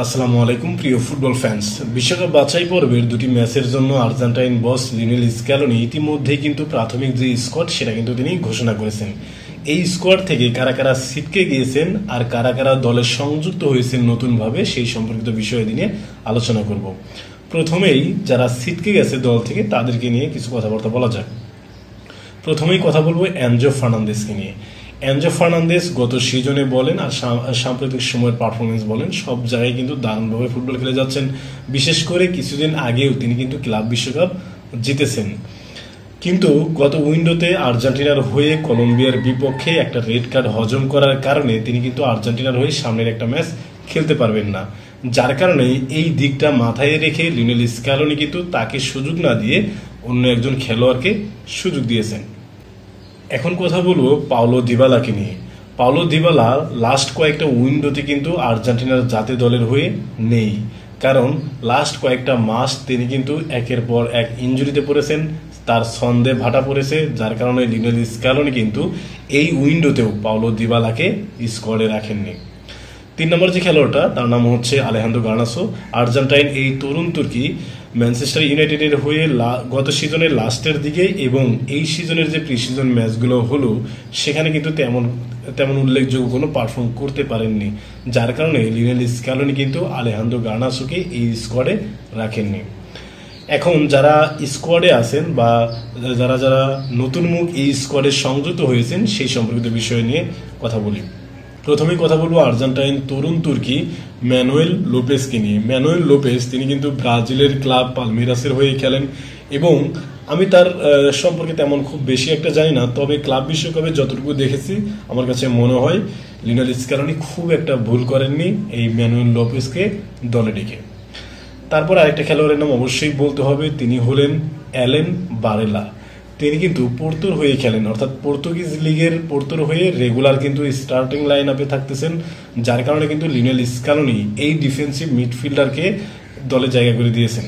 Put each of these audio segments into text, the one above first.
আসসালামু আলাইকুম প্রিয় ফুটবল ফ্যান্স। বিশ্বকাপ বাছাই পর্বের দুটি ম্যাচের জন্য আর্জেন্টাইন বস লিওনেল স্ক্যালোনি ইতিমধ্যেই কিন্তু প্রাথমিক যে স্কোয়াড সেটা কিন্তু তিনি ঘোষণা করেছেন। এই স্কোয়াড থেকে কারা কারা ছিটকে গিয়েছেন আর কারা কারা দলে সংযুক্ত হয়েছেন নতুনভাবে সেই সম্পর্কিত বিষয় নিয়ে আলোচনা করব। প্রথমেই যারা ছিটকে গেছে দল থেকে তাদেরকে নিয়ে কিছু কথাবার্তা বলা যাক। প্রথমেই কথা বলবো এনজো ফার্নান্দেজকে নিয়ে। এনজো ফার্নান্দেজ গত সিজনে বলেন আর সাম্প্রতিক সময়ের পারফরমেন্স বলেন সব জায়গায় কিন্তু দারুণভাবে ফুটবল খেলে যাচ্ছেন। বিশেষ করে কিছুদিন আগেও তিনি কিন্তু ক্লাব বিশ্বকাপ জিতেছেন। কিন্তু গত উইন্ডোতে আর্জেন্টিনার হয়ে কলম্বিয়ার বিপক্ষে একটা রেড কার্ড হজম করার কারণে তিনি কিন্তু আর্জেন্টিনার হয়ে সামনের একটা ম্যাচ খেলতে পারবেন না। যার কারণে এই দিকটা মাথায় রেখে লিওনেল স্ক্যালোনি কিন্তু তাকে সুযোগ না দিয়ে অন্য একজন খেলোয়াড়কে সুযোগ দিয়েছেন। এখন কথা বলবো পাওলো দিবালাকে নিয়ে। পাওলো দিবালা লাস্ট কয়েকটা উইন্ডোতে কিন্তু আর্জেন্টিনার জাতীয় দলের হয়ে নেই, কারণ লাস্ট কয়েকটা মাস তিনি কিন্তু একের পর এক ইনজুরিতে পড়েছেন, তার ছন্দে ভাটা পড়েছে, যার কারণে লিওনেল স্ক্যালোনি কিন্তু এই উইন্ডোতেও পাওলো দিবালাকে স্কোয়াডে রাখেননি। 3 নম্বর যে খেলোয়াড়টা তার নাম হচ্ছে আলেহান্দ্রো গার্নাচো। আর্জেন্টাইন এই তরুণ তুর্কি ম্যানচেস্টার ইউনাইটেডের হয়ে গত সিজনের লাস্টের দিকে এবং এই সিজনের যে প্রি সিজন ম্যাচগুলো হলো সেখানে কিন্তু তেমন উল্লেখযোগ্য কোনো পারফর্ম করতে পারেননি, যার কারণে লিওনেল স্ক্যালোনি কিন্তু আলেহান্দ্রো গার্নাচোকে এই স্কোয়াডে রাখেননি। এখন যারা স্কোয়াডে আছেন বা যারা যারা নতুন মুখ এই স্কোয়াডে সংযুক্ত হয়েছেন সেই সম্পর্কিত বিষয় নিয়ে কথা বলি। প্রথমেই কথা বলবো আর্জেন্টাইন তরুণ তুর্কি ম্যানুয়েল লোপেজকে নিয়ে। ম্যানুয়েল লোপেজ তিনি কিন্তু ব্রাজিলের ক্লাব পালমেরাসের হয়ে খেলেন এবং আমি তার সম্পর্কে তেমন খুব বেশি একটা জানি না, তবে ক্লাব বিশ্বকাপে যতটুকু দেখেছি আমার কাছে মনে হয় লিওনেল স্ক্যালোনি খুব একটা ভুল করেননি এই ম্যানুয়েল লোপেজকে দলে ডেকে। তারপর আরেকটা খেলোয়াড়ের নাম অবশ্যই বলতে হবে, তিনি হলেন অ্যালেন বারেলা। তিনি কিন্তু পোর্তোর হয়ে খেলেন, অর্থাৎ পর্তুগিজ লিগের পোর্তোর হয়ে রেগুলার কিন্তু স্টার্টিং লাইন আপে থাকতেছেন, যার কারণে কিন্তু লিওনেল স্ক্যালোনি এই ডিফেন্সিভ মিডফিল্ডারকে দলে জায়গা করে দিয়েছেন।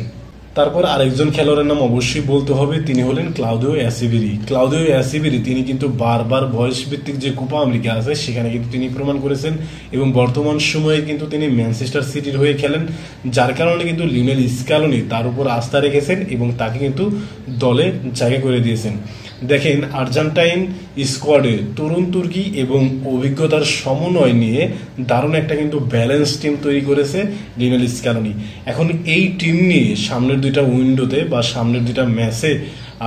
তারপর আরেকজন খেলোয়াড়ের নাম অবশ্যই বলতে হবে, তিনি হলেন ক্লাউদিও অ্যাসিভিরি। ক্লাউদিও অ্যাসিভিরি তিনি কিন্তু বারবার বয়স ভিত্তিক যে কোপা আমেরিকা আছে সেখানে কিন্তু তিনি প্রমাণ করেছেন এবং বর্তমান সময়ে কিন্তু তিনি ম্যানচেস্টার সিটির হয়ে খেলেন, যার কারণে কিন্তু লিওনেল স্ক্যালোনি তার উপর আস্থা রেখেছেন এবং তাকে কিন্তু দলে জায়গা করে দিয়েছেন। দেখেন আর্জেন্টাইন স্কোয়াডে তরুণ তুর্কি এবং অভিজ্ঞতার সমন্বয় নিয়ে দারুণ একটা কিন্তু ব্যালেন্স টিম তৈরি করেছে লিওনেল স্ক্যালোনি। এখন এই টিম নিয়ে সামনের দুইটা উইন্ডোতে বা সামনের দুইটা ম্যাচে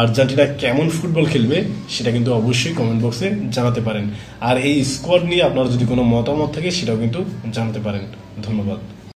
আর্জেন্টিনা কেমন ফুটবল খেলবে সেটা কিন্তু অবশ্যই কমেন্ট বক্সে জানাতে পারেন। আর এই স্কোয়াড নিয়ে আপনার যদি কোনো মতামত থাকে সেটাও কিন্তু জানাতে পারেন। ধন্যবাদ।